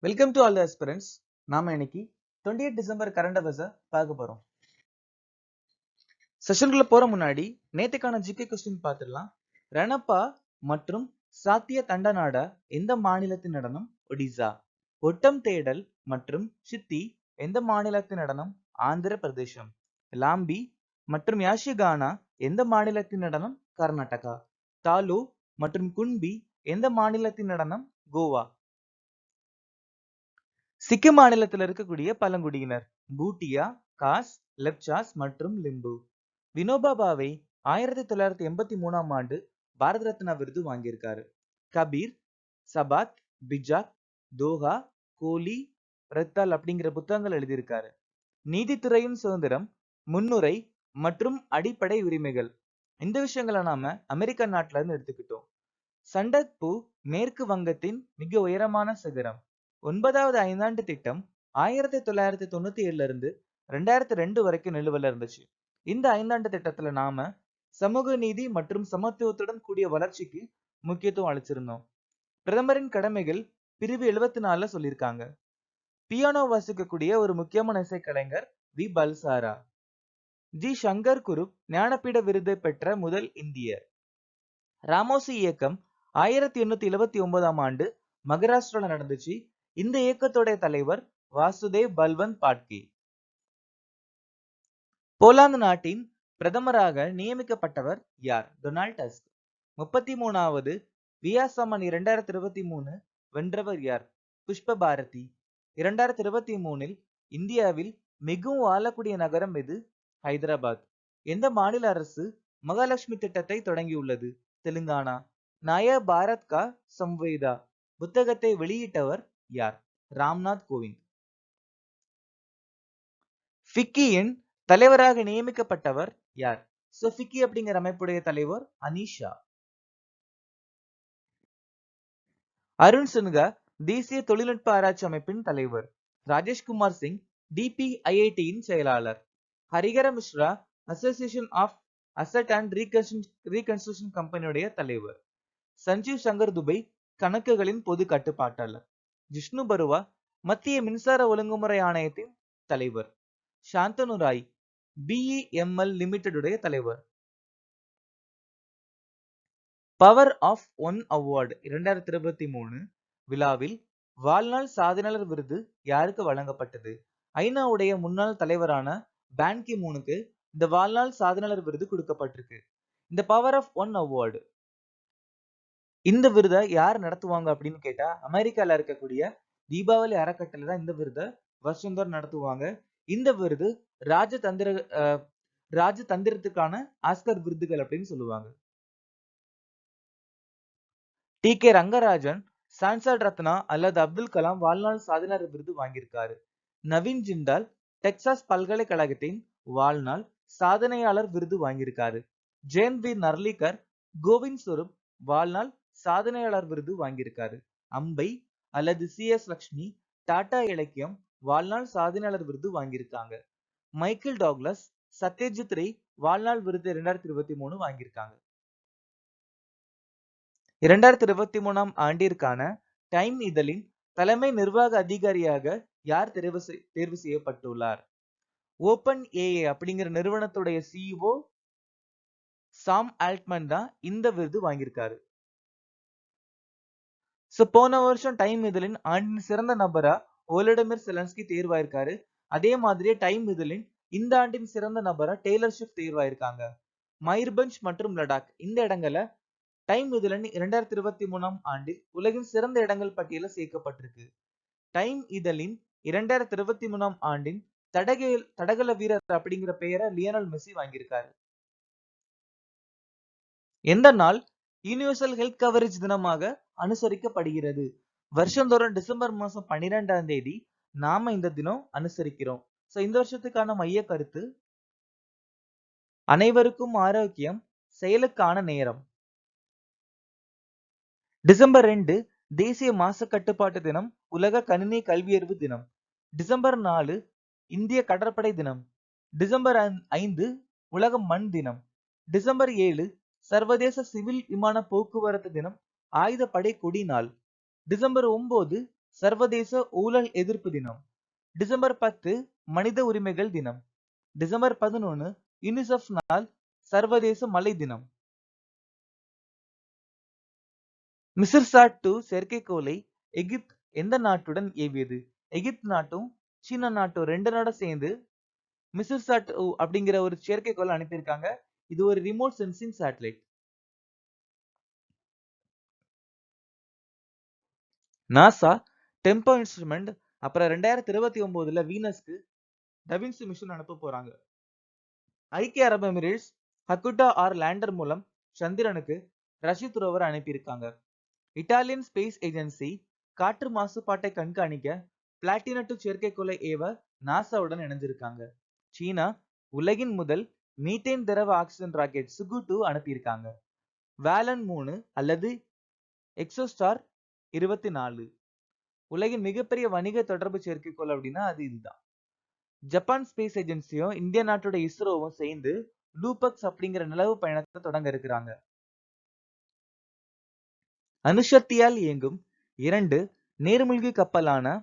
Welcome to all aspirants. நாம இன்னைக்கு 28 December current அஃபேர்ஸை பார்க்க போறோம். செஷனுக்குள்ள போற முன்னாடி நேத்துக்கான ஜிகே கொஸ்டின் பார்த்துடலாம். ரணப்பா மற்றும் சாத்திய தண்டநாடா எந்த மாநிலத்தின் நடனம்? ஒடிசா. ஒட்டம் தேடல் மற்றும் சித்தி எந்த மாநிலத்தின் நடனம்? ஆந்திர பிரதேசம். லாம்பி மற்றும் யாஷிகானா எந்த மாநிலத்தின் நடனம்? கர்நாடகா. தாலு மற்றும் குன்பி எந்த மாநிலத்தின் நடனம்? கோவா. சிக்கிம் மாநிலத்தில் இருக்கக்கூடிய பழங்குடியினர் பூட்டியா, காஸ், லெப்சாஸ் மற்றும் லிம்பு. வினோபா பாவே 1983ஆம் ஆண்டு பாரத ரத்னா விருது வாங்கியிருக்காரு. கபீர், சபாத், பிஜாக், தோஹா, கோலி, ரத்தால் அப்படிங்கிற புத்தகங்கள் எழுதியிருக்காரு. நீதித்துறையின் சுதந்திரம், முன்னுரை மற்றும் அடிப்படை உரிமைகள். இந்த விஷயங்களை நாம அமெரிக்க நாட்டுல இருந்து எடுத்துக்கிட்டோம். சண்டக்பூ மேற்கு வங்கத்தின் மிக உயரமான சிகரம். 9வது ஐந்தாண்டு திட்டம் 1997 இருந்து 2002 வரைக்கும் நிலுவையில் இருந்துச்சு. இந்த ஐந்தாண்டு திட்டத்துல நாம சமூக நீதி மற்றும் சமத்துவத்துடன் கூடிய வளர்ச்சிக்கு முக்கியத்துவம் அளிச்சிருந்தோம். பிரதமரின் கடமைகள் பிரிவு 74 சொல்லியிருக்காங்க. பியானோ வாசிக்கக்கூடிய ஒரு முக்கியமான இசைக்கலைஞர் வி பல்சாரா. ஜி சங்கர் குருப் ஞானபீட விருதை பெற்ற முதல் இந்தியர். ராமோசி இயக்கம் 1879ஆம் ஆண்டு மகாராஷ்டிரால நடந்துச்சு. இந்த இயக்கத்துடைய தலைவர் வாசுதேவ் பல்வந்த் பாட்கே. போலாந்து நாட்டின் பிரதமராக நியமிக்கப்பட்டவர் யார்? Donald Tusk. 33வது வியாசமன் 2023 வென்றவர் யார்? புஷ்ப பாரதி. 2023இல் இந்தியாவில் மிகவும் வாழக்கூடிய நகரம் எது? ஹைதராபாத். எந்த மாநில அரசு மகாலட்சுமி திட்டத்தை தொடங்கியுள்ளது? தெலுங்கானா. நயா பாரத் கா சம்வேதா புத்தகத்தை வெளியிட்டவர் யார்? ராம்நாத் கோவிந்த். ஃபிக்கியின் தலைவராக நியமிக்கப்பட்டவர் யார்? ஃபிக்கி அப்படிங்கிற அமைப்புடைய தலைவர் அனிஷா. அருண் சின்ஹா தேசிய தொழில்நுட்ப ஆராய்ச்சி அமைப்பின் தலைவர். ராஜேஷ்குமார் சிங் DPIITயின் செயலாளர். Harihara Mishra association of asset and reconstruction கம்பெனியுடைய தலைவர். சஞ்சீவ் சங்கர் துபை கணக்குகளின் பொது கட்டுப்பாட்டாளர். ஜிஷ்ணு பருவா மத்திய மின்சார ஒழுங்குமுறை ஆணையத்தின் தலைவர். சாந்தனு ராய் BEML லிமிடெட் தலைவர். பவர் ஆஃப் ஒன் அவார்டு 2023 விழாவில் வாழ்நாள் சாதனையாளர் விருது யாருக்கு வழங்கப்பட்டது? ஐநாவுடைய முன்னாள் தலைவரான பான் கி மூனுக்கு இந்த வாழ்நாள் சாதனையாளர் விருது கொடுக்கப்பட்டிருக்கு. இந்த பவர் ஆஃப் ஒன் அவார்டு இந்த விருதை யார் நடத்துவாங்க அப்படின்னு கேட்டா அமெரிக்கால இருக்கக்கூடிய தீபாவளி அறக்கட்டளை தான் இந்த விருதை வருஷந்தோறும் நடத்துவாங்க. இந்த விருது ராஜதந்திரத்துக்கான ஆஸ்கர் விருதுகள் அப்படின்னு சொல்லுவாங்க. TK ரங்கராஜன் சான்சல் ரத்னா அல்லது அப்துல் கலாம் வாழ்நாள் சாதனையாளர் விருது வாங்கியிருக்காரு. நவீன் ஜிண்டால் டெக்சாஸ் பல்கலைக்கழகத்தின் வாழ்நாள் சாதனையாளர் விருது வாங்கியிருக்காரு. ஜெயந்த்வீர் நர்லிகர் கோவிந்த் ஸ்வரூப் வாழ்நாள் சாதனையாளர் விருது வாங்கியிருக்காரு. அம்பை அல்லது CS லட்சுமி டாடா இலக்கியம் வாழ்நாள் சாதனையாளர் விருது வாங்கியிருக்காங்க. மைக்கேல் டாக்லஸ் சத்யஜித் ரே வாழ்நாள் விருது 2023 வாங்கியிருக்காங்க. 2023ஆம் ஆண்டிற்கான டைம் இதழின் தலைமை நிர்வாக அதிகாரியாக யார் தேர்வு செய்யப்பட்டுள்ளார்? ஓபன் AI அப்படிங்கிற நிறுவனத்துடைய CEO சாம் ஆல்ட்மன் தான் இந்த விருது வாங்கியிருக்காரு. போன வருஷம் டைம் இதழின் ஆண்டின் சிறந்த நபரா வோலோடிமிர் செலன்ஸ்கி தேர்வாயிருக்காரு. அதே மாதிரியே டைம் இதழின் இந்த ஆண்டின் சிறந்த நபரா டெய்லர் ஸ்விஃப்ட் தேர்வாயிருக்காங்க. மயூர்பஞ்ச் மற்றும் லடாக் இந்த இடங்களை டைம் இதழின் 2023ஆம் ஆண்டில் உலகின் சிறந்த இடங்கள் பட்டியலில் சேர்க்கப்பட்டிருக்கு. டைம் இதழின் 2023ஆம் ஆண்டின் தடகள வீரர் அப்படிங்கிற பெயரை லியோனல் மெஸ்ஸி வாங்கியிருக்காரு. எந்த நாள் யூனிவர்சல் ஹெல்த் கவரேஜ் தினமாக அனுசரிக்கப்படுகிறது? வருஷந்தோறும் டிசம்பர் மாசம் 12ஆம் தேதி நாம இந்த தினம் அனுசரிக்கிறோம். இந்த வருஷத்துக்கான மைய கருத்து அனைவருக்கும் ஆரோக்கியம், செயலுக்கான நேரம். டிசம்பர் 2 தேசிய மாசு கட்டுப்பாட்டு தினம், உலக கணினி கல்வியறிவு தினம். டிசம்பர் 4 இந்திய கடற்படை தினம். டிசம்பர் 5 உலக மண் தினம். டிசம்பர் 7 சர்வதேச சிவில் விமான போக்குவரத்து தினம், ஆயுதப்படை கொடி நாள். டிசம்பர் 9 சர்வதேச ஊழல் எதிர்ப்பு தினம். டிசம்பர் 10 மனித உரிமைகள் தினம். டிசம்பர் 11 யுனிசெஃப் நாள், சர்வதேச மலை தினம். மிசிர்சாட் 2 செயற்கைக்கோளை எகிப்து எந்த நாட்டுடன் ஏவியது? எகிப்து நாட்டும் சீனா நாட்டும் 2 நாடும் சேர்ந்து மிசிர்சாட் 2 அப்படிங்கிற ஒரு செயற்கைக்கோளை அனுப்பியிருக்காங்க. இது ஒரு remote sensing satellite. NASA tempo instrument அப்புறம் 2029ல வீனஸ்க்கு டவின்சி மிஷன் அனுப்ப போறாங்க. ஐக்கிய அரபு எமிரேட்ஸ் ஹக்குட்டா ஆர் லேண்டர் மூலம் சந்திரனுக்கு ரஷித் ரோவர் அனுப்பியிருக்காங்க. இட்டாலியன் ஸ்பேஸ் ஏஜென்சி காற்று மாசுபாட்டை கண்காணிக்க பிளாட்டினா 2 செயற்கைக்கோளை ஏவ நாசாவுடன் இணைஞ்சிருக்காங்க. சீனா உலகின் முதல் மீத்தேன் திரவ ஆக்சிஜன் ராக்கெட் சுகு 2 அனுப்பியிருக்காங்க. வேலன் 3 அல்லது எக்ஸோஸ்டார் 24 உலகின் மிகப்பெரிய வணிக தொடர்பு செயற்கைக்கோள் அப்படின்னா அது இதுதான். ஜப்பான் ஸ்பேஸ் ஏஜென்சியும் இந்திய நாட்டோட இஸ்ரோவும் சேர்ந்து லூபக்ஸ் அப்படிங்கிற நிலவு பயணத்தை தொடங்க இருக்கிறாங்க. அணுசக்தியால் இயங்கும் 2 நீர்மூழ்கி கப்பலான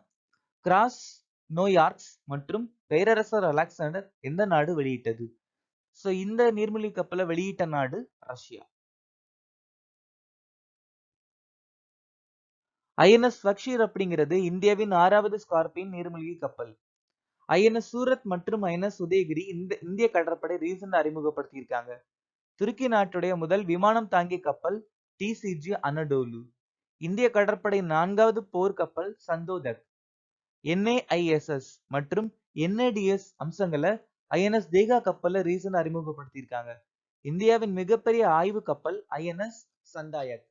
கிராஸ் நோயார்க்ஸ் மற்றும் பேரரசர் அலெக்சாண்டர் எந்த நாடு வெளியிட்டது? சோ இந்த நீர்மூழ்கி கப்பலை வெளியிட்ட நாடு ரஷ்யா. ஐஎன்எஸ் பக்ஷீர் அப்படிங்கிறது இந்தியாவின் 6வது ஸ்கார்பியன் நீர்மூழ்கி கப்பல். ஐஎன்எஸ் சூரத் மற்றும் ஐஎன்எஸ் உதயகிரி இந்திய கடற்படை ரீசெண்டா அறிமுகப்படுத்தியிருக்காங்க. துருக்கி நாட்டுடைய முதல் விமானம் தாங்கிய கப்பல் டிசிஜி அனடோலு. இந்திய கடற்படை 4வது போர் கப்பல் சந்தோதக். NAISS மற்றும் NADS அம்சங்களை ஐஎன்எஸ் தேகா கப்பல்ல ரீசெண்டா அறிமுகப்படுத்தியிருக்காங்க. இந்தியாவின் மிகப்பெரிய ஆய்வு கப்பல் ஐஎன்எஸ் சந்தாயக்.